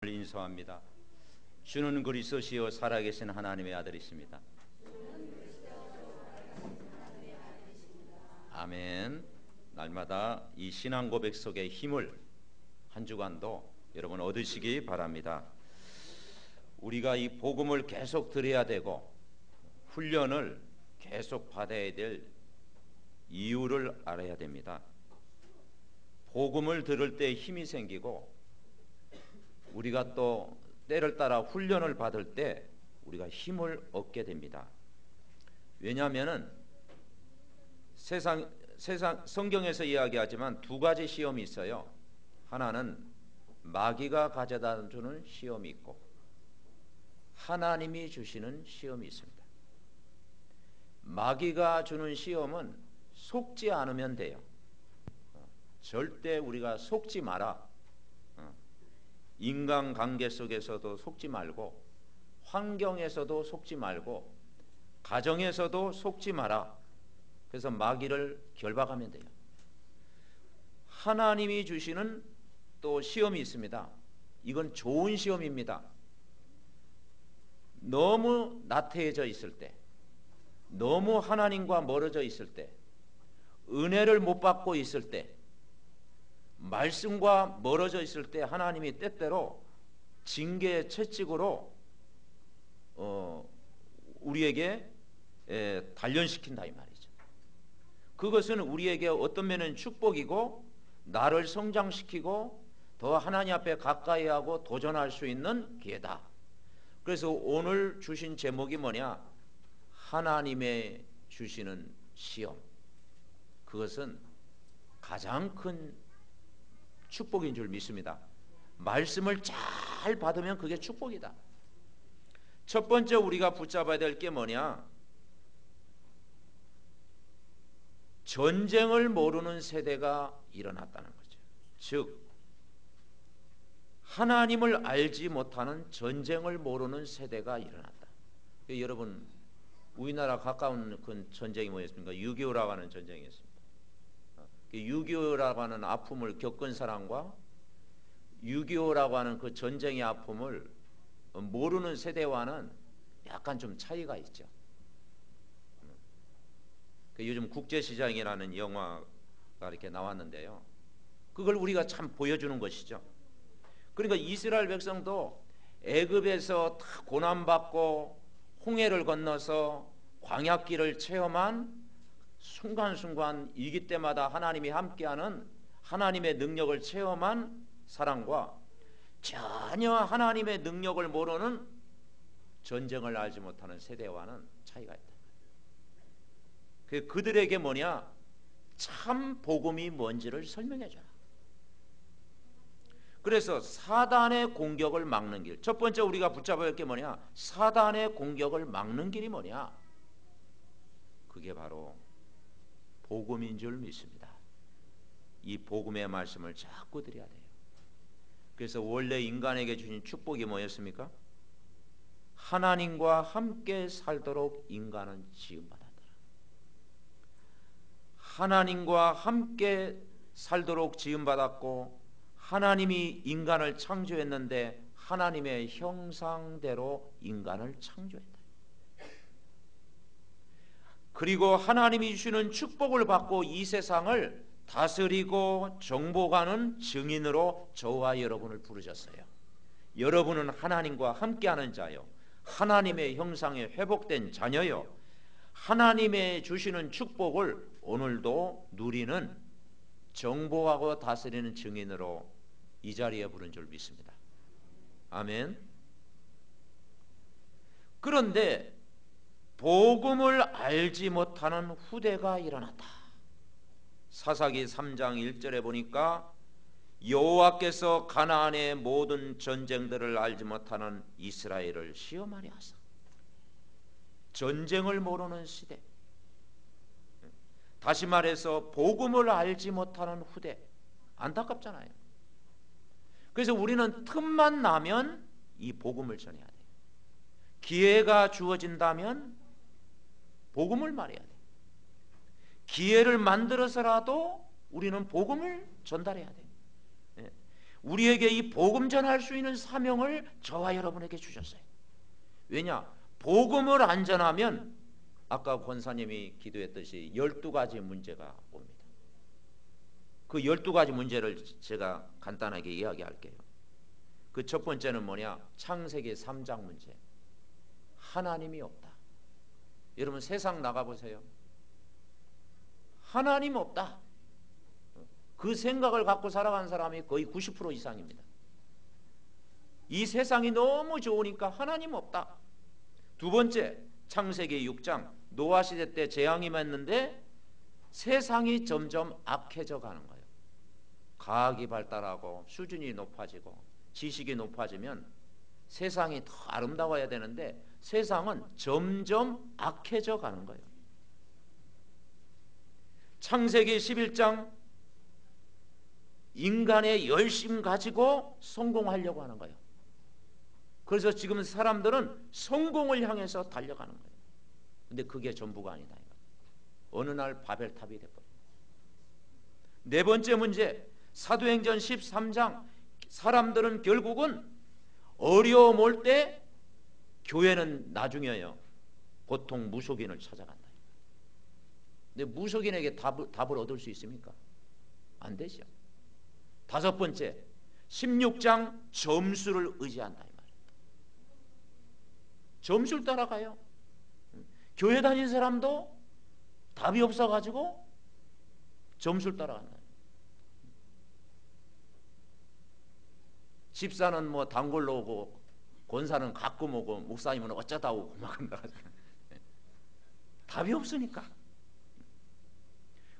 인수합니다. 주는 그리스도시요 살아계신 하나님의 아들이십니다. 아멘. 날마다 이 신앙 고백 속의 힘을 한 주간도 여러분 얻으시기 바랍니다. 우리가 이 복음을 계속 들어야 되고 훈련을 계속 받아야 될 이유를 알아야 됩니다. 복음을 들을 때 힘이 생기고 우리가 또 때를 따라 훈련을 받을 때 우리가 힘을 얻게 됩니다. 왜냐하면은 세상 성경에서 이야기하지만 두 가지 시험이 있어요. 하나는 마귀가 가져다 주는 시험이 있고 하나님이 주시는 시험이 있습니다. 마귀가 주는 시험은 속지 않으면 돼요. 절대 우리가 속지 마라. 인간관계 속에서도 속지 말고 환경에서도 속지 말고 가정에서도 속지 마라. 그래서 마귀를 결박하면 돼요. 하나님이 주시는 또 시험이 있습니다. 이건 좋은 시험입니다. 너무 나태해져 있을 때, 너무 하나님과 멀어져 있을 때, 은혜를 못 받고 있을 때, 말씀과 멀어져 있을 때 하나님이 때때로 징계의 채찍으로 우리에게 단련시킨다 이 말이죠. 그것은 우리에게 어떤 면은 축복이고 나를 성장시키고 더 하나님 앞에 가까이 하고 도전할 수 있는 기회다. 그래서 오늘 주신 제목이 뭐냐? 하나님의 주시는 시험. 그것은 가장 큰 축복인 줄 믿습니다. 말씀을 잘 받으면 그게 축복이다. 첫 번째 우리가 붙잡아야 될 게 뭐냐? 전쟁을 모르는 세대가 일어났다는 거죠. 즉 하나님을 알지 못하는 전쟁을 모르는 세대가 일어났다. 여러분 우리나라 가까운 그 전쟁이 뭐였습니까? 6.25라고 하는 전쟁이었습니다. 6.25라고 하는 아픔을 겪은 사람과 6.25라고 하는 그 전쟁의 아픔을 모르는 세대와는 약간 좀 차이가 있죠. 요즘 국제시장이라는 영화가 이렇게 나왔는데요. 그걸 우리가 참 보여주는 것이죠. 그러니까 이스라엘 백성도 애굽에서 다 고난받고 홍해를 건너서 광야길을 체험한 순간순간 위기 때마다 하나님이 함께하는 하나님의 능력을 체험한 사람과 전혀 하나님의 능력을 모르는 전쟁을 알지 못하는 세대와는 차이가 있다. 그들에게 뭐냐? 참 복음이 뭔지를 설명해 줘라. 그래서 사단의 공격을 막는 길. 첫 번째 우리가 붙잡아야 할 게 뭐냐? 사단의 공격을 막는 길이 뭐냐? 그게 바로 복음인 줄 믿습니다. 이 복음의 말씀을 자꾸 드려야 돼요. 그래서 원래 인간에게 주신 축복이 뭐였습니까? 하나님과 함께 살도록 인간은 지음받았다. 하나님과 함께 살도록 지음받았고 하나님이 인간을 창조했는데 하나님의 형상대로 인간을 창조했다. 그리고 하나님이 주시는 축복을 받고 이 세상을 다스리고 정복하는 증인으로 저와 여러분을 부르셨어요. 여러분은 하나님과 함께하는 자요, 하나님의 형상에 회복된 자녀요, 하나님의 주시는 축복을 오늘도 누리는 정복하고 다스리는 증인으로 이 자리에 부른 줄 믿습니다. 아멘. 그런데 복음을 알지 못하는 후대가 일어났다. 사사기 3장 1절에 보니까 여호와께서 가나안의 모든 전쟁들을 알지 못하는 이스라엘을 시험하려 하사. 전쟁을 모르는 시대. 다시 말해서 복음을 알지 못하는 후대. 안타깝잖아요. 그래서 우리는 틈만 나면 이 복음을 전해야 돼요. 기회가 주어진다면 복음을 말해야 돼요. 기회를 만들어서라도 우리는 복음을 전달해야 돼요. 우리에게 이 복음 전할 수 있는 사명을 저와 여러분에게 주셨어요. 왜냐? 복음을 안 전하면 아까 권사님이 기도했듯이 12가지 문제가 옵니다. 그 12가지 문제를 제가 간단하게 이야기할게요. 그 첫 번째는 뭐냐? 창세기 3장 문제. 하나님이 없다. 여러분 세상 나가보세요. 하나님 없다. 그 생각을 갖고 살아가는 사람이 거의 90% 이상입니다. 이 세상이 너무 좋으니까 하나님 없다. 두 번째, 창세기 6장 노아 시대 때 재앙이 왔는데 세상이 점점 악해져 가는 거예요. 과학이 발달하고 수준이 높아지고 지식이 높아지면 세상이 더 아름다워야 되는데 세상은 점점 악해져 가는 거예요. 창세기 11장 인간의 열심 가지고 성공하려고 하는 거예요. 그래서 지금 사람들은 성공을 향해서 달려가는 거예요. 근데 그게 전부가 아니다. 어느 날 바벨탑이 돼버려요. 네 번째 문제, 사도행전 13장 사람들은 결국은 어려움 올 때 교회는 나중에요. 보통 무속인을 찾아간다. 근데 무속인에게 답을 얻을 수 있습니까? 안 되죠. 다섯 번째, 16장 점수를 의지한다 이 말이에요. 점수를 따라가요. 교회 다닌 사람도 답이 없어가지고 점수를 따라간다. 집사는 뭐 단골로 오고 권사는 가끔 오고 목사님은 어쩌다 오고 막 답이 없으니까.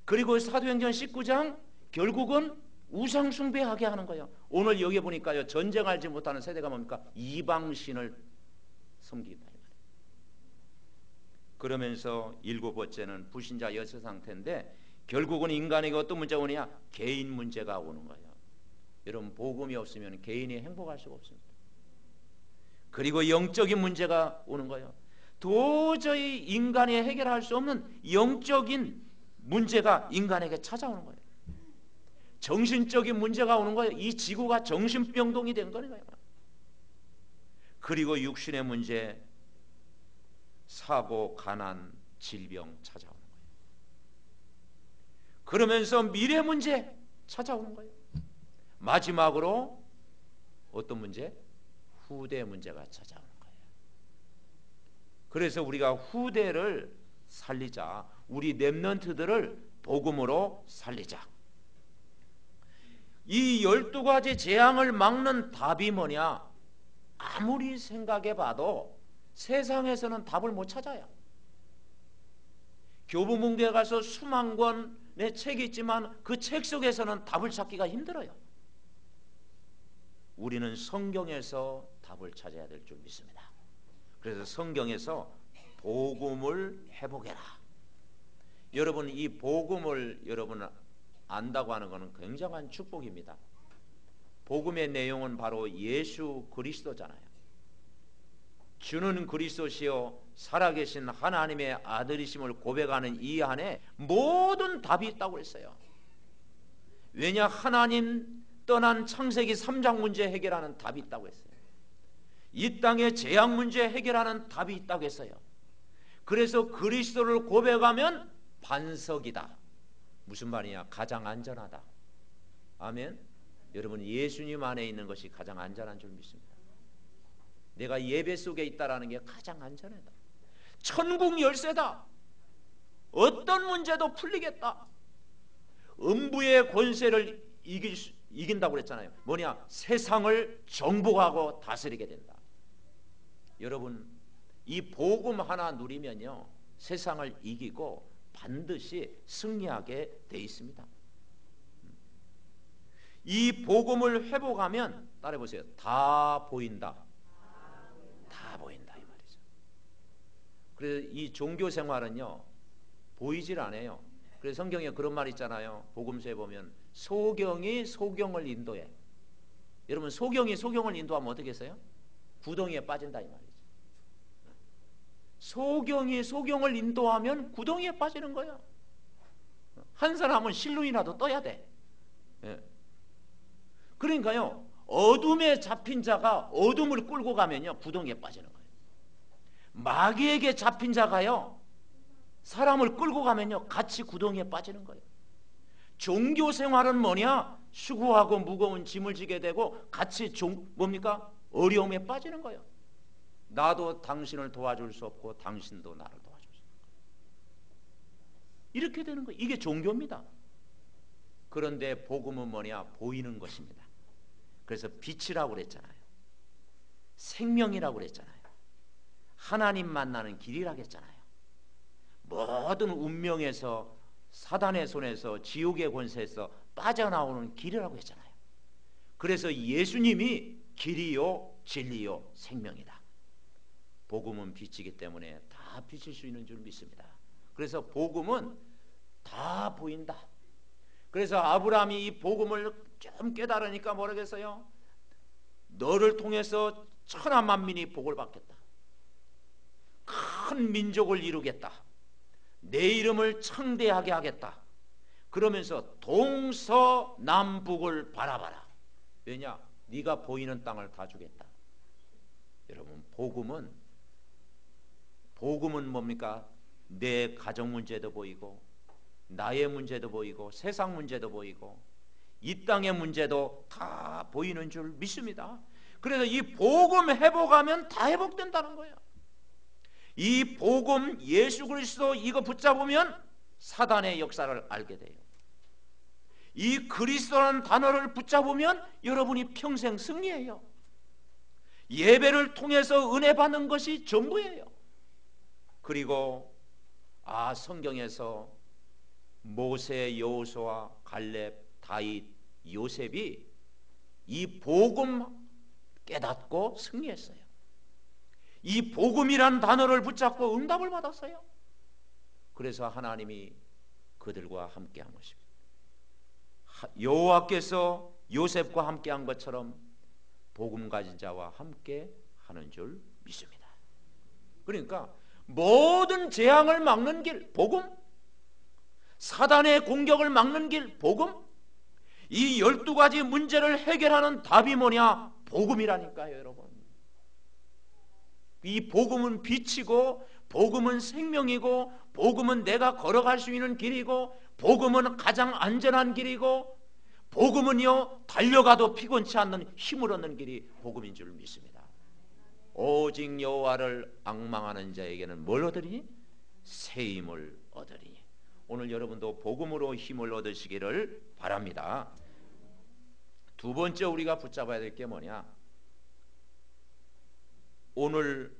그리고 사도행전 19장 결국은 우상 숭배하게 하는 거예요. 오늘 여기 보니까요, 전쟁 알지 못하는 세대가 뭡니까? 이방신을 섬기다. 그러면서 일곱 번째는 불신자 여세 상태인데 결국은 인간에게 어떤 문제가 오느냐? 개인 문제가 오는 거예요. 여러분 복음이 없으면 개인이 행복할 수가 없습니다. 그리고 영적인 문제가 오는 거예요. 도저히 인간이 해결할 수 없는 영적인 문제가 인간에게 찾아오는 거예요. 정신적인 문제가 오는 거예요. 이 지구가 정신병동이 된 거예요. 그리고 육신의 문제, 사고, 가난, 질병 찾아오는 거예요. 그러면서 미래 문제 찾아오는 거예요. 마지막으로 어떤 문제? 후대 문제가 찾아오는 거예요. 그래서 우리가 후대를 살리자. 우리 렘넌트들을 복음으로 살리자. 이 12가지 재앙을 막는 답이 뭐냐? 아무리 생각해봐도 세상에서는 답을 못 찾아요. 교보문고에 가서 수만 권의 책이 있지만 그 책 속에서는 답을 찾기가 힘들어요. 우리는 성경에서 답을 찾아야 될 줄 믿습니다. 그래서 성경에서 복음을 회복해라. 여러분 이 복음을 여러분 안다고 하는 것은 굉장한 축복입니다. 복음의 내용은 바로 예수 그리스도잖아요. 주는 그리스도시요 살아계신 하나님의 아들이심을 고백하는 이 안에 모든 답이 있다고 했어요. 왜냐? 하나님 떠난 창세기 3장 문제 해결하는 답이 있다고 했어요. 이 땅의 재앙 문제 해결하는 답이 있다고 했어요. 그래서 그리스도를 고백하면 반석이다. 무슨 말이냐? 가장 안전하다. 아멘. 여러분 예수님 안에 있는 것이 가장 안전한 줄 믿습니다. 내가 예배 속에 있다라는 게 가장 안전하다. 천국 열쇠다. 어떤 문제도 풀리겠다. 음부의 권세를 이긴다고 그랬잖아요. 뭐냐? 세상을 정복하고 다스리게 된다. 여러분 이 복음 하나 누리면요 세상을 이기고 반드시 승리하게 돼 있습니다. 이 복음을 회복하면 따라해 보세요. 다 보인다. 다 보인다 이 말이죠. 그래서 이 종교 생활은요 보이질 않아요. 그래서 성경에 그런 말 있잖아요. 복음서에 보면 소경이 소경을 인도해. 여러분 소경이 소경을 인도하면 어떻게 했어요? 구덩이에 빠진다 이 말이죠. 소경이 소경을 인도하면 구덩이에 빠지는 거예요. 한 사람은 실루이라도 떠야 돼. 예. 그러니까요, 어둠에 잡힌 자가 어둠을 끌고 가면요 구덩이에 빠지는 거예요. 마귀에게 잡힌 자가요 사람을 끌고 가면요 같이 구덩이에 빠지는 거예요. 종교 생활은 뭐냐? 수고하고 무거운 짐을 지게 되고 같이 뭡니까? 어려움에 빠지는 거예요. 나도 당신을 도와줄 수 없고 당신도 나를 도와줄 수 없고 이렇게 되는 거예요. 이게 종교입니다. 그런데 복음은 뭐냐? 보이는 것입니다. 그래서 빛이라고 그랬잖아요. 생명이라고 그랬잖아요. 하나님 만나는 길이라고 했잖아요. 모든 운명에서 사단의 손에서 지옥의 권세에서 빠져나오는 길이라고 했잖아요. 그래서 예수님이 길이요 진리요 생명이다. 복음은 빛이기 때문에 다 비칠 수 있는 줄 믿습니다. 그래서 복음은 다 보인다. 그래서 아브라함이 이 복음을 좀 깨달으니까 뭐라겠어요? 너를 통해서 천하 만민이 복을 받겠다. 큰 민족을 이루겠다. 내 이름을 창대하게 하겠다. 그러면서 동서남북을 바라봐라. 왜냐? 네가 보이는 땅을 다 주겠다. 여러분, 복음은 뭡니까? 내 가정 문제도 보이고 나의 문제도 보이고 세상 문제도 보이고 이 땅의 문제도 다 보이는 줄 믿습니다. 그래서 이 복음 회복하면 다 회복된다는 거예요. 이 복음 예수 그리스도 이거 붙잡으면 사단의 역사를 알게 돼요. 이 그리스도라는 단어를 붙잡으면 여러분이 평생 승리해요. 예배를 통해서 은혜 받는 것이 전부예요. 그리고 성경에서 모세, 여호수아, 갈렙, 다윗, 요셉이 이 복음 깨닫고 승리했어요. 이 복음이란 단어를 붙잡고 응답을 받았어요. 그래서 하나님이 그들과 함께한 것입니다. 여호와께서 요셉과 함께한 것처럼 복음 가진 자와 함께 하는 줄 믿습니다. 그러니까 모든 재앙을 막는 길 복음, 사단의 공격을 막는 길 복음, 이 12가지 문제를 해결하는 답이 뭐냐? 복음이라니까요, 여러분. 이 복음은 빛이고 복음은 생명이고 복음은 내가 걸어갈 수 있는 길이고 복음은 가장 안전한 길이고 복음은요 달려가도 피곤치 않는 힘을 얻는 길이 복음인 줄 믿습니다. 오직 여호와를 앙망하는 자에게는 뭘 얻으리니? 새 힘을 얻으리니. 오늘 여러분도 복음으로 힘을 얻으시기를 바랍니다. 두 번째 우리가 붙잡아야 될 게 뭐냐? 오늘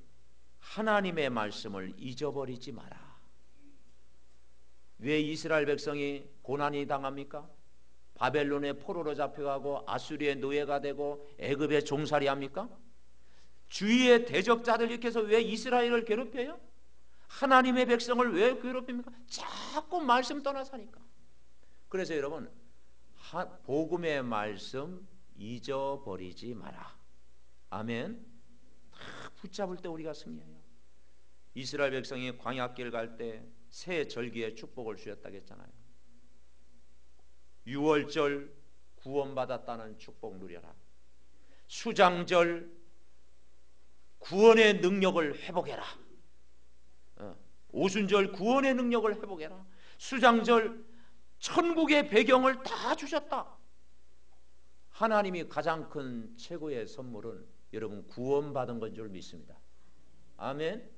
하나님의 말씀을 잊어버리지 마라. 왜 이스라엘 백성이 고난이 당합니까? 바벨론의 포로로 잡혀가고 아수리의 노예가 되고 애굽에 종살이 합니까? 주위의 대적자들 이렇게 해서 왜 이스라엘을 괴롭혀요? 하나님의 백성을 왜 괴롭힙니까? 자꾸 말씀 떠나서 하니까. 그래서 여러분 복음의 말씀 잊어버리지 마라. 아멘. 다 붙잡을 때 우리가 승리해요. 이스라엘 백성이 광야길 갈 때 새 절기의 축복을 주셨다고 했잖아요. 유월절 구원받았다는 축복 누려라. 수장절 구원의 능력을 회복해라. 오순절 구원의 능력을 회복해라. 수장절 천국의 배경을 다 주셨다. 하나님이 가장 큰 최고의 선물은 여러분 구원받은 건 줄 믿습니다. 아멘.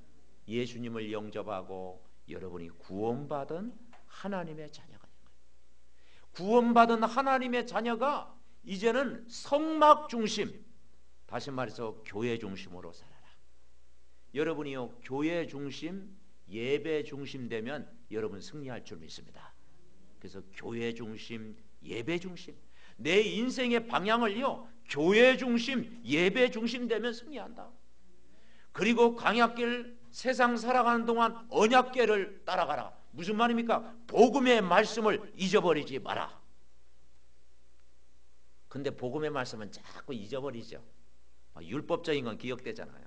예수님을 영접하고 여러분이 구원받은 하나님의 자녀가 된 거예요. 구원받은 하나님의 자녀가 이제는 성막 중심, 다시 말해서 교회 중심으로 살아라. 여러분이요 교회 중심, 예배 중심 되면 여러분 승리할 줄 믿습니다. 그래서 교회 중심, 예배 중심, 내 인생의 방향을요 교회 중심, 예배 중심 되면 승리한다. 그리고 광야길 세상 살아가는 동안 언약궤를 따라가라. 무슨 말입니까? 복음의 말씀을 잊어버리지 마라. 근데 복음의 말씀은 자꾸 잊어버리죠. 율법적인 건 기억되잖아요.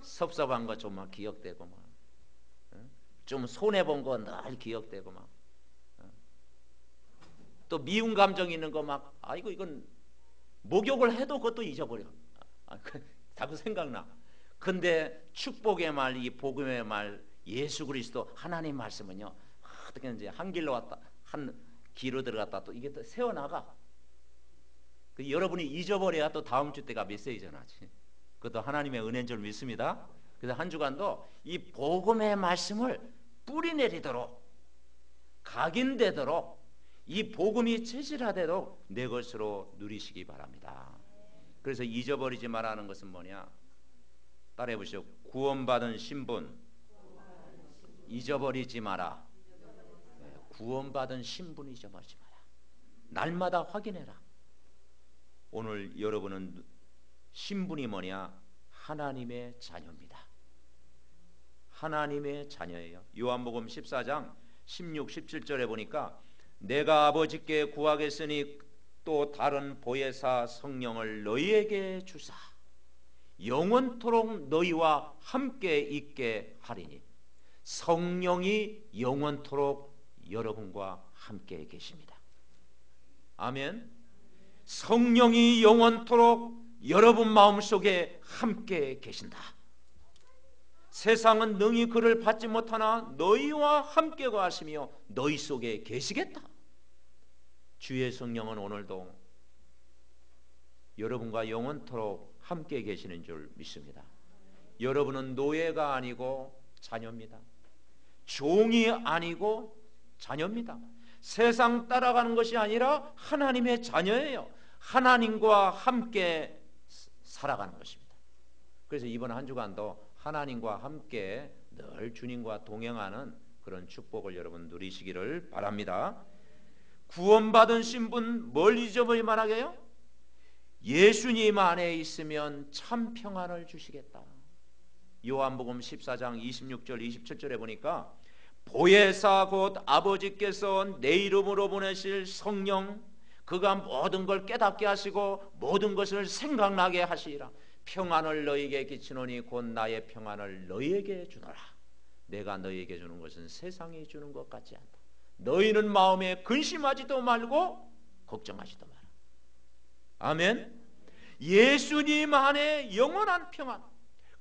섭섭한 거 좀 막 기억되고 막, 좀 손해본 거 늘 기억되고 막, 또 미운 감정 있는 거 막, 아이고 이건 목욕을 해도 그것도 잊어버려. 자꾸 생각나. 근데 축복의 말, 이 복음의 말, 예수 그리스도 하나님 말씀은요, 어떻게 이제 한 길로 왔다 한 길로 들어갔다 또 이게 또 세워나가. 여러분이 잊어버려야 또 다음 주 때가 메시지 전하지. 그것도 하나님의 은혜인 줄 믿습니다. 그래서 한 주간도 이 복음의 말씀을 뿌리내리도록, 각인되도록, 이 복음이 체질화되도록 내 것으로 누리시기 바랍니다. 그래서 잊어버리지 말라는 것은 뭐냐? 따라해 보시죠. 구원받은 신분 잊어버리지 마라. 구원받은 신분 잊어버리지 마라. 날마다 확인해라. 오늘 여러분은 신분이 뭐냐? 하나님의 자녀입니다. 하나님의 자녀예요. 요한복음 14장 16, 17절에 보니까 내가 아버지께 구하겠으니 또 다른 보혜사 성령을 너희에게 주사 영원토록 너희와 함께 있게 하리니. 성령이 영원토록 여러분과 함께 계십니다. 아멘. 성령이 영원토록 여러분 마음속에 함께 계신다. 세상은 능히 그를 받지 못하나 너희와 함께 거하시며 너희 속에 계시겠다. 주의 성령은 오늘도 여러분과 영원토록 함께 계시는 줄 믿습니다. 여러분은 노예가 아니고 자녀입니다. 종이 아니고 자녀입니다. 세상 따라가는 것이 아니라 하나님의 자녀예요. 하나님과 함께 살아가는 것입니다. 그래서 이번 한 주간도 하나님과 함께 늘 주님과 동행하는 그런 축복을 여러분 누리시기를 바랍니다. 구원받은 신분 뭘 잊어버릴 만하게요? 예수님 안에 있으면 참 평안을 주시겠다. 요한복음 14장 26절 27절에 보니까 보혜사 곧 아버지께서 내 이름으로 보내실 성령, 그가 모든 걸 깨닫게 하시고 모든 것을 생각나게 하시리라. 평안을 너희에게 끼치노니 곧 나의 평안을 너희에게 주노라. 내가 너희에게 주는 것은 세상이 주는 것 같지 않다. 너희는 마음에 근심하지도 말고 걱정하지도 마라. 아멘. 예수님 안에 영원한 평안,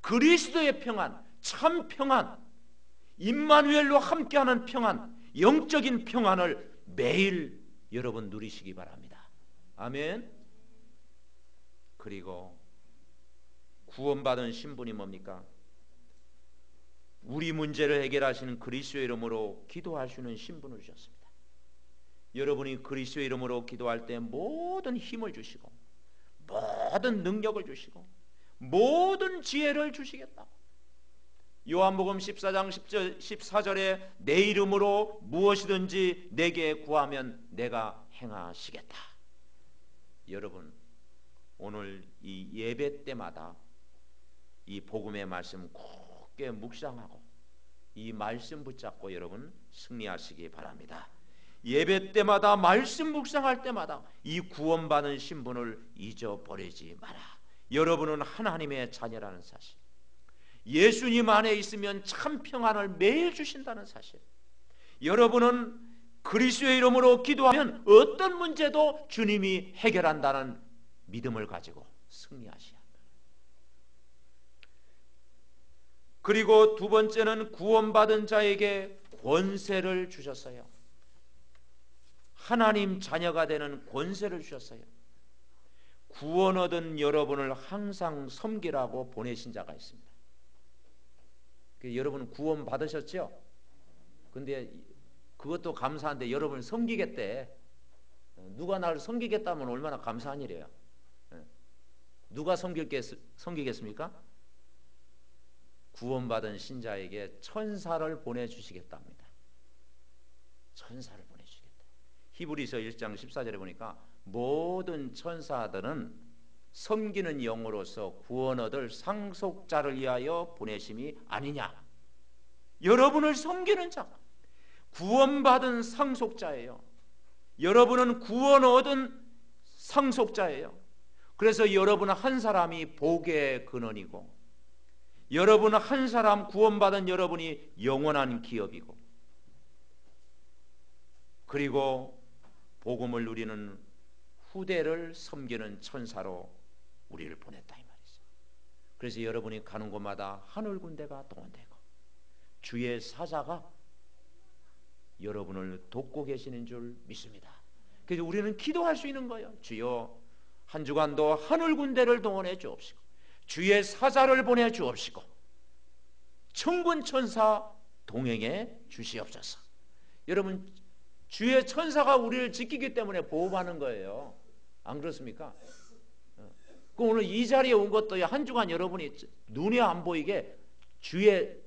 그리스도의 평안, 참 평안, 임마누엘로 함께하는 평안, 영적인 평안을 매일 여러분 누리시기 바랍니다. 아멘. 그리고 구원받은 신분이 뭡니까? 우리 문제를 해결하시는 그리스도의 이름으로 기도할 수 있는 신분을 주셨습니다. 여러분이 그리스도의 이름으로 기도할 때 모든 힘을 주시고 모든 능력을 주시고 모든 지혜를 주시겠다. 요한복음 14장 10절, 14절에 내 이름으로 무엇이든지 내게 구하면 내가 행하시겠다. 여러분 오늘 이 예배 때마다 이 복음의 말씀 굳게 묵상하고 이 말씀 붙잡고 여러분 승리하시기 바랍니다. 예배 때마다 말씀 묵상할 때마다 이 구원받은 신분을 잊어버리지 마라. 여러분은 하나님의 자녀라는 사실, 예수님 안에 있으면 참 평안을 매일 주신다는 사실, 여러분은 그리스도의 이름으로 기도하면 어떤 문제도 주님이 해결한다는 믿음을 가지고 승리하셔야 합니다. 그리고 두 번째는 구원받은 자에게 권세를 주셨어요. 하나님 자녀가 되는 권세를 주셨어요. 구원 얻은 여러분을 항상 섬기라고 보내신 자가 있습니다. 여러분 구원 받으셨죠? 근데 그것도 감사한데 여러분을 섬기겠대. 누가 나를 섬기겠다면 얼마나 감사한 일이에요. 누가 섬기겠습니까? 구원받은 신자에게 천사를 보내주시겠답니다. 천사를 보내주시겠다. 히브리서 1장 14절에 보니까 모든 천사들은 섬기는 영으로서 구원 얻을 상속자를 위하여 보내심이 아니냐. 여러분을 섬기는 자, 구원받은 상속자예요. 여러분은 구원 얻은 상속자예요. 그래서 여러분 한 사람이 복의 근원이고, 여러분 한 사람 구원받은 여러분이 영원한 기업이고, 그리고 복음을 누리는 후대를 섬기는 천사로 우리를 보냈다 이 말이죠. 그래서 여러분이 가는 곳마다 하늘 군대가 동원되고 주의 사자가 여러분을 돕고 계시는 줄 믿습니다. 그래서 우리는 기도할 수 있는 거예요. 주여, 한 주간도 하늘 군대를 동원해 주옵시고 주의 사자를 보내 주옵시고 천군 천사 동행해 주시옵소서. 여러분, 주의 천사가 우리를 지키기 때문에 보호하는 거예요. 안 그렇습니까? 그 오늘 이 자리에 온 것도 한 주간 여러분이 눈에 안 보이게 주의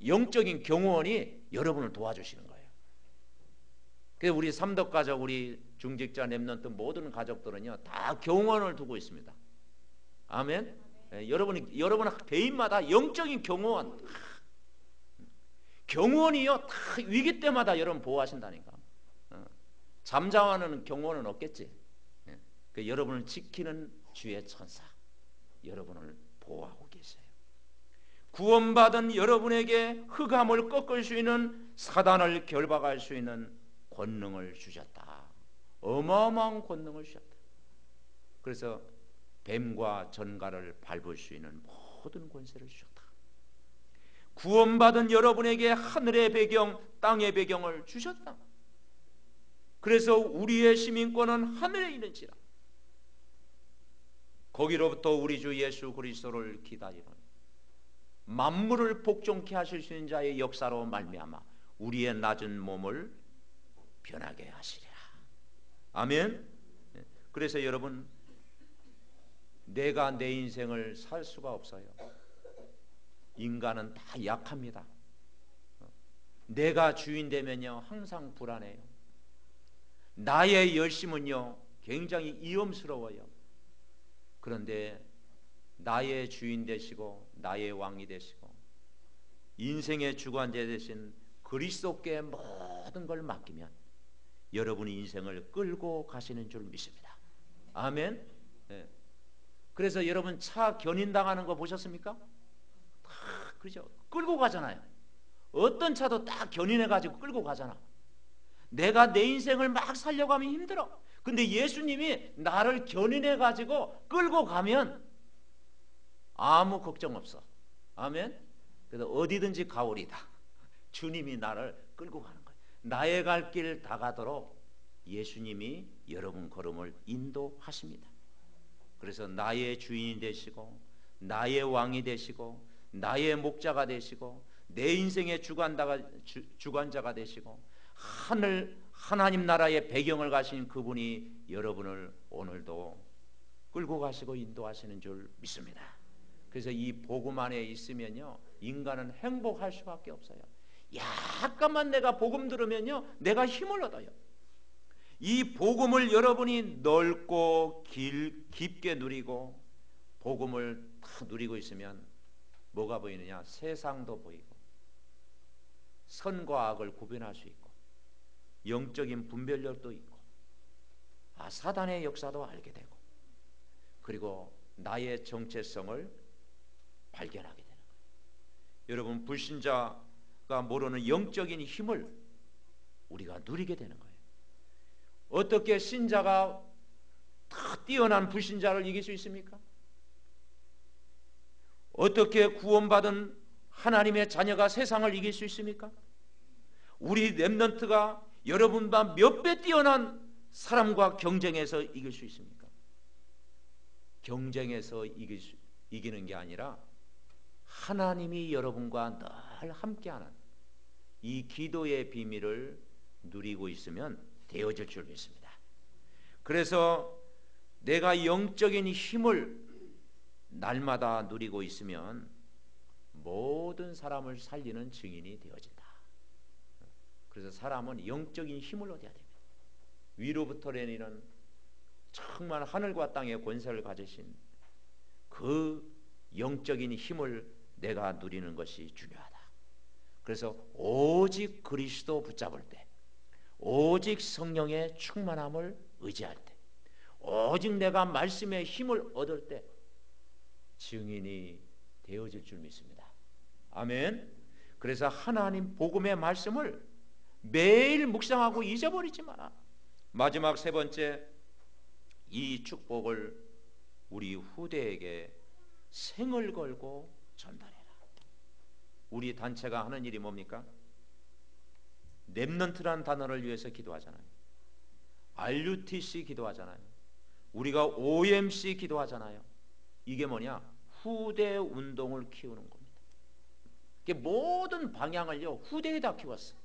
영적인 경호원이 여러분을 도와주시는 거예요. 그래서 우리 삼덕가족, 우리 중직자 렘넌트 모든 가족들은요 다 경호원을 두고 있습니다. 아멘. 여러분 개인마다 영적인 경호원이요 다 위기 때마다 여러분 보호하신다니까. 잠잠하는 경호원은 없겠지. 그 여러분을 지키는 주의 천사 여러분을 보호하고 계세요. 구원받은 여러분에게 흑암을 꺾을 수 있는 사단을 결박할 수 있는 권능을 주셨다. 어마어마한 권능을 주셨다. 그래서 뱀과 전갈을 밟을 수 있는 모든 권세를 주셨다. 구원받은 여러분에게 하늘의 배경, 땅의 배경을 주셨다. 그래서 우리의 시민권은 하늘에 있는지라. 거기로부터 우리 주 예수 그리스도를 기다리는 만물을 복종케 하실 수 있는 자의 역사로 말미암아 우리의 낮은 몸을 변하게 하시리라. 아멘. 그래서 여러분, 내가 내 인생을 살 수가 없어요. 인간은 다 약합니다. 내가 주인 되면요 항상 불안해요. 나의 열심은요 굉장히 위험스러워요. 그런데 나의 주인 되시고 나의 왕이 되시고 인생의 주관자 되신 그리스도께 모든 걸 맡기면 여러분이 인생을 끌고 가시는 줄 믿습니다. 아멘. 네. 그래서 여러분 차 견인당하는 거 보셨습니까? 그렇죠. 끌고 가잖아요. 어떤 차도 딱 견인해가지고 끌고 가잖아. 내가 내 인생을 막 살려고 하면 힘들어. 근데 예수님이 나를 견인해가지고 끌고 가면 아무 걱정 없어. 아멘. 그래서 어디든지 가오리다. 주님이 나를 끌고 가는 거예요. 나의 갈 길 다 가도록 예수님이 여러분 걸음을 인도하십니다. 그래서 나의 주인이 되시고 나의 왕이 되시고 나의 목자가 되시고 내 인생의 주관자가 되시고 하나님 나라의 배경을 가신 그분이 여러분을 오늘도 끌고 가시고 인도하시는 줄 믿습니다. 그래서 이 복음 안에 있으면요 인간은 행복할 수밖에 없어요. 약간만 내가 복음 들으면요 내가 힘을 얻어요. 이 복음을 여러분이 넓고 깊게 누리고 복음을 다 누리고 있으면 뭐가 보이느냐? 세상도 보이고 선과 악을 구별할 수 있고 영적인 분별력도 있고 사단의 역사도 알게 되고 그리고 나의 정체성을 발견하게 되는 거예요. 여러분, 불신자가 모르는 영적인 힘을 우리가 누리게 되는 거예요. 어떻게 신자가 다 뛰어난 불신자를 이길 수 있습니까? 어떻게 구원받은 하나님의 자녀가 세상을 이길 수 있습니까? 우리 렘넌트가 여러분보다 몇 배 뛰어난 사람과 경쟁해서 이길 수 있습니까? 경쟁해서 이기는 게 아니라 하나님이 여러분과 늘 함께하는 이 기도의 비밀을 누리고 있으면 되어질 줄 믿습니다. 그래서 내가 영적인 힘을 날마다 누리고 있으면 모든 사람을 살리는 증인이 되어진다. 그래서 사람은 영적인 힘을 얻어야 됩니다. 위로부터 내리는 정말 하늘과 땅의 권세를 가지신 그 영적인 힘을 내가 누리는 것이 중요하다. 그래서 오직 그리스도 붙잡을 때, 오직 성령의 충만함을 의지할 때, 오직 내가 말씀의 힘을 얻을 때 증인이 되어질 줄 믿습니다. 아멘. 그래서 하나님 복음의 말씀을 매일 묵상하고 잊어버리지 마라. 마지막 세 번째, 이 축복을 우리 후대에게 생을 걸고 전달해라. 우리 단체가 하는 일이 뭡니까? 렘넌트란 단어를 위해서 기도하잖아요. RUTC 기도하잖아요. 우리가 OMC 기도하잖아요. 이게 뭐냐? 후대 운동을 키우는 겁니다. 모든 방향을요 후대에다 키웠어.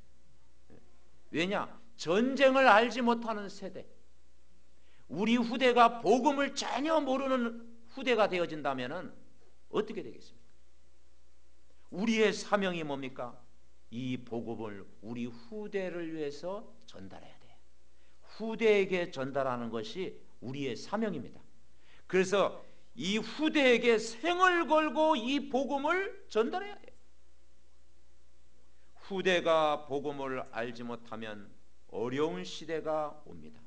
왜냐? 전쟁을 알지 못하는 세대, 우리 후대가 복음을 전혀 모르는 후대가 되어진다면 어떻게 되겠습니까? 우리의 사명이 뭡니까? 이 복음을 우리 후대를 위해서 전달해야 돼. 후대에게 전달하는 것이 우리의 사명입니다. 그래서 이 후대에게 생을 걸고 이 복음을 전달해야 돼. 후대가 복음을 알지 못하면 어려운 시대가 옵니다.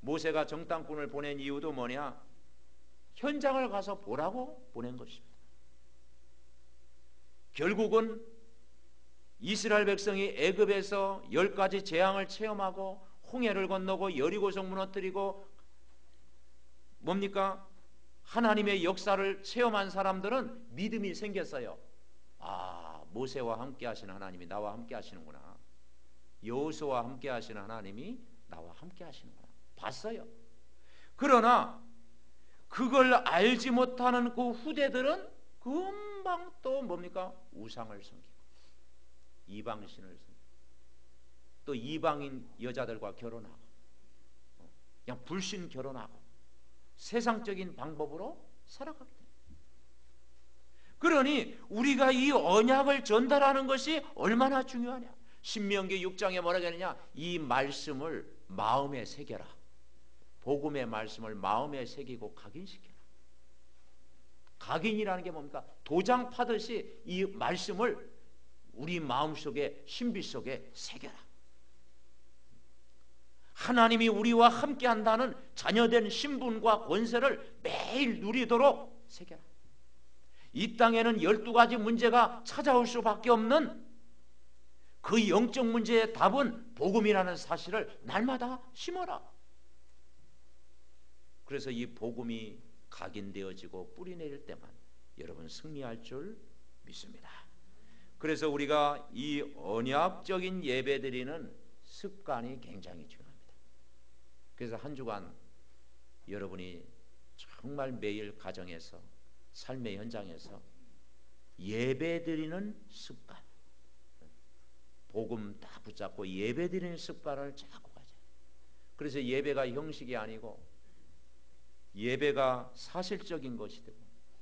모세가 정탐꾼을 보낸 이유도 뭐냐? 현장을 가서 보라고 보낸 것입니다. 결국은 이스라엘 백성이 애굽에서 10가지 재앙을 체험하고 홍해를 건너고 여리고성 무너뜨리고 뭡니까? 하나님의 역사를 체험한 사람들은 믿음이 생겼어요. 아, 모세와 함께 하시는 하나님이 나와 함께 하시는구나. 여호수아와 함께 하시는 하나님이 나와 함께 하시는구나. 봤어요. 그러나 그걸 알지 못하는 그 후대들은 금방 또 뭡니까? 우상을 섬기고 이방신을 섬기고 또 이방인 여자들과 결혼하고 그냥 불신 결혼하고 세상적인 방법으로 살아가게 됩니다. 그러니 우리가 이 언약을 전달하는 것이 얼마나 중요하냐? 신명기 6장에 뭐라고 하느냐? 이 말씀을 마음에 새겨라. 복음의 말씀을 마음에 새기고 각인시켜라. 각인이라는 게 뭡니까? 도장 파듯이 이 말씀을 우리 마음속에 신비 속에 새겨라. 하나님이 우리와 함께 한다는 자녀된 신분과 권세를 매일 누리도록 새겨라. 이 땅에는 12가지 문제가 찾아올 수밖에 없는 그 영적 문제의 답은 복음이라는 사실을 날마다 심어라. 그래서 이 복음이 각인되어지고 뿌리 내릴 때만 여러분 승리할 줄 믿습니다. 그래서 우리가 이 언약적인 예배드리는 습관이 굉장히 중요합니다. 그래서 한 주간 여러분이 정말 매일 가정에서 삶의 현장에서 예배드리는 습관, 복음 다 붙잡고 예배드리는 습관을 자꾸 가져요. 그래서 예배가 형식이 아니고 예배가 사실적인 것이 되고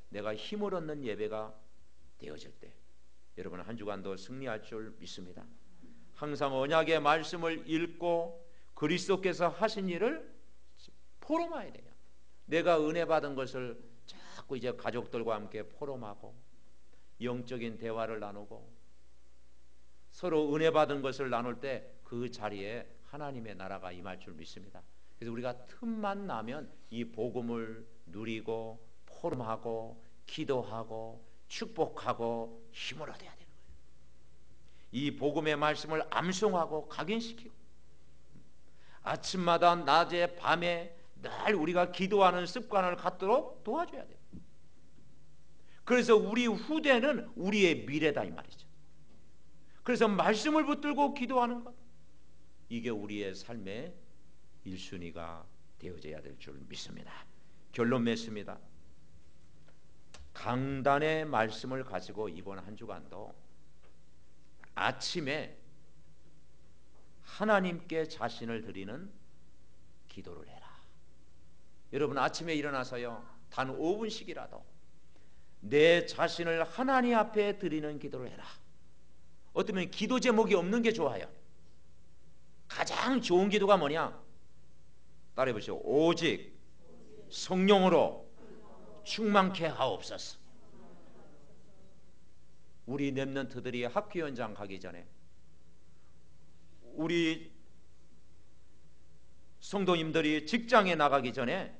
내가 힘을 얻는 예배가 되어질 때 여러분 한 주간도 승리할 줄 믿습니다. 항상 언약의 말씀을 읽고 그리스도께서 하신 일을 포럼해야 돼요. 내가 은혜 받은 것을 자꾸 이제 가족들과 함께 포럼하고 영적인 대화를 나누고 서로 은혜 받은 것을 나눌 때 그 자리에 하나님의 나라가 임할 줄 믿습니다. 그래서 우리가 틈만 나면 이 복음을 누리고 포럼하고 기도하고 축복하고 힘을 얻어야 되는 거예요. 이 복음의 말씀을 암송하고 각인시키고 아침마다 낮에 밤에 늘 우리가 기도하는 습관을 갖도록 도와줘야 돼요. 그래서 우리 후대는 우리의 미래다 이 말이죠. 그래서 말씀을 붙들고 기도하는 것, 이게 우리의 삶의 1순위가 되어져야 될 줄 믿습니다. 결론 맺습니다. 강단의 말씀을 가지고 이번 한 주간도 아침에 하나님께 자신을 드리는 기도를 해라. 여러분 아침에 일어나서요 단 5분씩이라도 내 자신을 하나님 앞에 드리는 기도를 해라. 어쩌면 기도 제목이 없는 게 좋아요. 가장 좋은 기도가 뭐냐? 따라해 보시오. 오직 성령으로 충만케 하옵소서. 우리 렘넌트들이 학교 현장 가기 전에, 우리 성도님들이 직장에 나가기 전에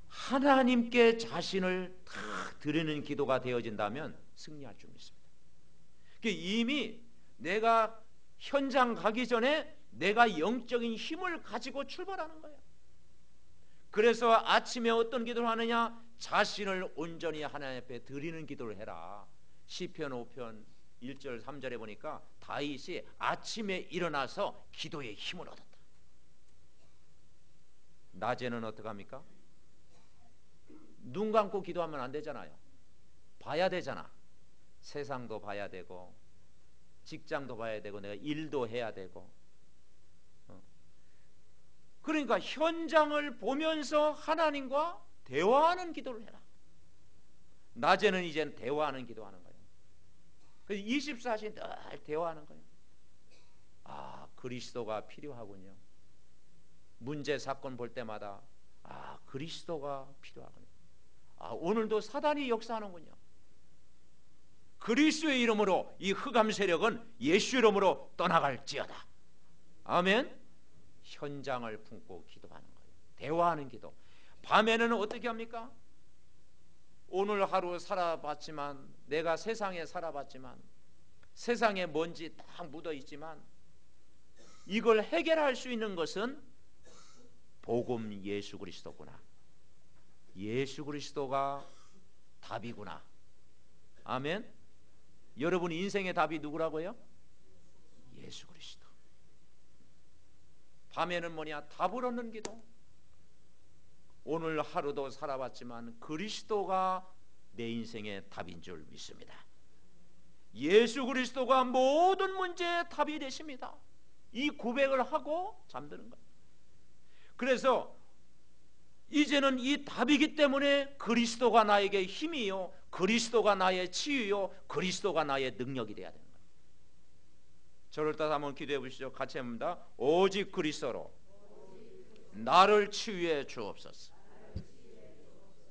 하나님께 자신을 다 드리는 기도가 되어진다면 승리할 줄 믿습니다. 이미 내가 현장 가기 전에 내가 영적인 힘을 가지고 출발하는 거예요. 그래서 아침에 어떤 기도를 하느냐? 자신을 온전히 하나님 앞에 드리는 기도를 해라. 시편 5편 1절 3절에 보니까 다윗이 아침에 일어나서 기도의 힘을 얻었다. 낮에는 어떻게 합니까? 눈 감고 기도하면 안 되잖아요. 봐야 되잖아. 세상도 봐야 되고 직장도 봐야 되고 내가 일도 해야 되고. 그러니까 현장을 보면서 하나님과 대화하는 기도를 해라. 낮에는 이제는 대화하는 기도하는 거예요. 그래서 24시간 늘 대화하는 거예요. 아, 그리스도가 필요하군요. 문제 사건 볼 때마다 아, 그리스도가 필요하군요. 아, 오늘도 사단이 역사하는군요. 그리스도의 이름으로 이 흑암 세력은 예수 이름으로 떠나갈지어다. 아멘. 현장을 품고 기도하는 거예요. 대화하는 기도. 밤에는 어떻게 합니까? 오늘 하루 살아봤지만, 내가 세상에 살아봤지만, 세상에 먼지 딱 묻어 있지만, 이걸 해결할 수 있는 것은 복음 예수 그리스도구나. 예수 그리스도가 답이구나. 아멘. 여러분 인생의 답이 누구라고요? 예수 그리스도. 밤에는 뭐냐? 답을 얻는 기도. 오늘 하루도 살아봤지만 그리스도가 내 인생의 답인 줄 믿습니다. 예수 그리스도가 모든 문제의 답이 되십니다. 이 고백을 하고 잠드는 거예요. 그래서 이제는 이 답이기 때문에 그리스도가 나에게 힘이요, 그리스도가 나의 치유요, 그리스도가 나의 능력이 되어야 되는 거예요. 저를 따라 한번 기도해 보시죠. 같이 합니다. 오직 그리스도로 나를 치유해 주옵소서.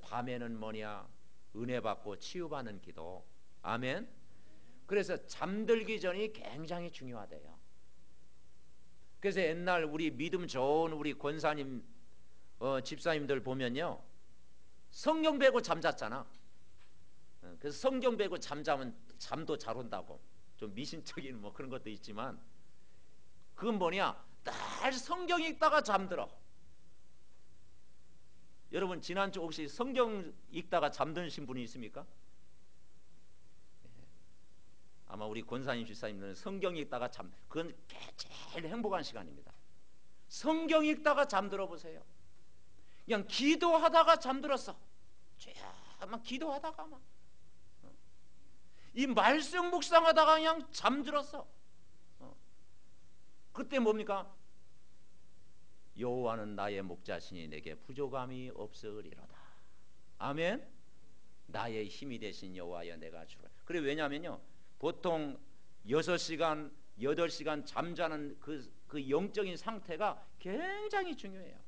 밤에는 뭐냐? 은혜 받고 치유받는 기도. 아멘. 그래서 잠들기 전이 굉장히 중요하대요. 그래서 옛날 우리 믿음 좋은 우리 권사님 집사님들 보면요, 성경 배고 잠잤잖아. 그래서 성경 배고 잠자면 잠도 잘 온다고. 좀 미신적인 뭐 그런 것도 있지만, 그건 뭐냐? 날 성경 읽다가 잠들어. 여러분 지난주 혹시 성경 읽다가 잠드신 분이 있습니까? 아마 우리 권사님 집사님들은 성경 읽다가 그건 제일 행복한 시간입니다. 성경 읽다가 잠들어 보세요. 그냥 기도하다가 잠들었어. 막 기도하다가 막 이 말씀 묵상하다가 그냥 잠들었어. 그때 뭡니까? 여호와는 나의 목자시니 내게 부족함이 없으리로다. 아멘. 나의 힘이 되신 여호와여 내가 주라. 그래, 왜냐면요, 보통 6시간 8시간 잠자는 그 영적인 상태가 굉장히 중요해요.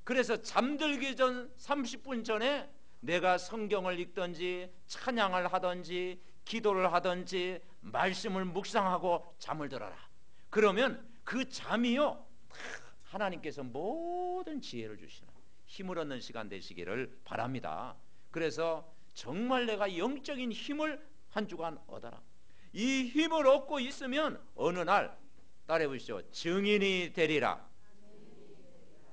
그래서 잠들기 전 30분 전에 내가 성경을 읽든지 찬양을 하든지 기도를 하든지 말씀을 묵상하고 잠을 들어라. 그러면 그 잠이요, 하나님께서 모든 지혜를 주시는 힘을 얻는 시간 되시기를 바랍니다. 그래서 정말 내가 영적인 힘을 한 주간 얻어라. 이 힘을 얻고 있으면 어느 날 따라해 보시죠. 증인이 되리라.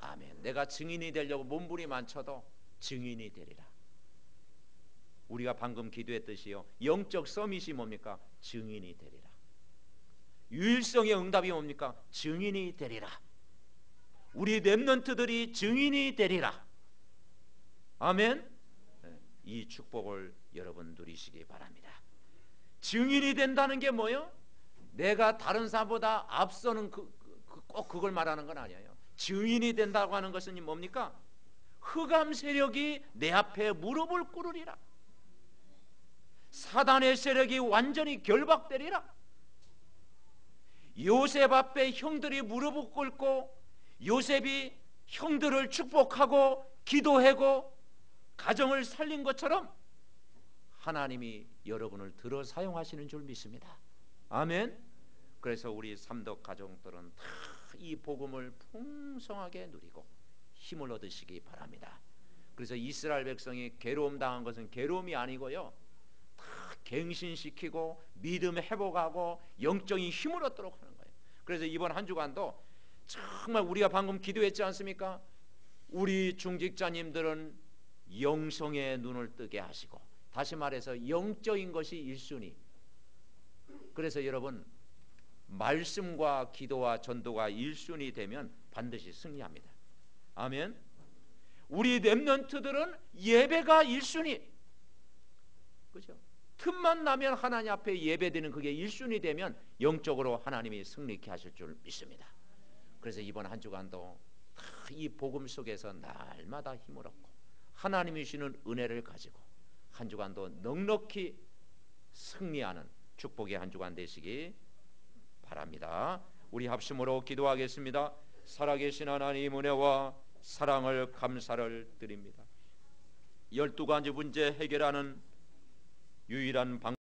아멘. 내가 증인이 되려고 몸부림만 쳐도 증인이 되리라. 우리가 방금 기도했듯이요, 영적 서밋이 뭡니까? 증인이 되리라. 유일성의 응답이 뭡니까? 증인이 되리라. 우리 렘넌트들이 증인이 되리라. 아멘. 이 축복을 여러분 누리시기 바랍니다. 증인이 된다는 게 뭐예요? 내가 다른 사람보다 앞서는 꼭 그걸 말하는 건 아니에요. 증인이 된다고 하는 것은 뭡니까? 흑암 세력이 내 앞에 무릎을 꿇으리라. 사단의 세력이 완전히 결박되리라. 요셉 앞에 형들이 무릎을 꿇고 요셉이 형들을 축복하고 기도하고 가정을 살린 것처럼 하나님이 여러분을 들어 사용하시는 줄 믿습니다. 아멘. 그래서 우리 삼덕 가족들은 다 이 복음을 풍성하게 누리고 힘을 얻으시기 바랍니다. 그래서 이스라엘 백성이 괴로움 당한 것은 괴로움이 아니고요, 다 갱신시키고 믿음 회복하고 영적인 힘을 얻도록 하는 거예요. 그래서 이번 한 주간도 정말 우리가 방금 기도했지 않습니까? 우리 중직자님들은 영성의 눈을 뜨게 하시고, 다시 말해서 영적인 것이 1순위. 그래서 여러분, 말씀과 기도와 전도가 1순위 되면 반드시 승리합니다. 아멘. 우리 렘넌트들은 예배가 1순위. 그죠? 틈만 나면 하나님 앞에 예배드리는 그게 1순위 되면 영적으로 하나님이 승리케 하실 줄 믿습니다. 그래서 이번 한 주간도 이 복음 속에서 날마다 힘을 얻고 하나님이 주시는 은혜를 가지고 한 주간도 넉넉히 승리하는 축복의 한 주간 되시기 바랍니다. 우리 합심으로 기도하겠습니다. 살아계신 하나님 은혜와 사랑을 감사를 드립니다. 12가지 문제 해결하는 유일한 방법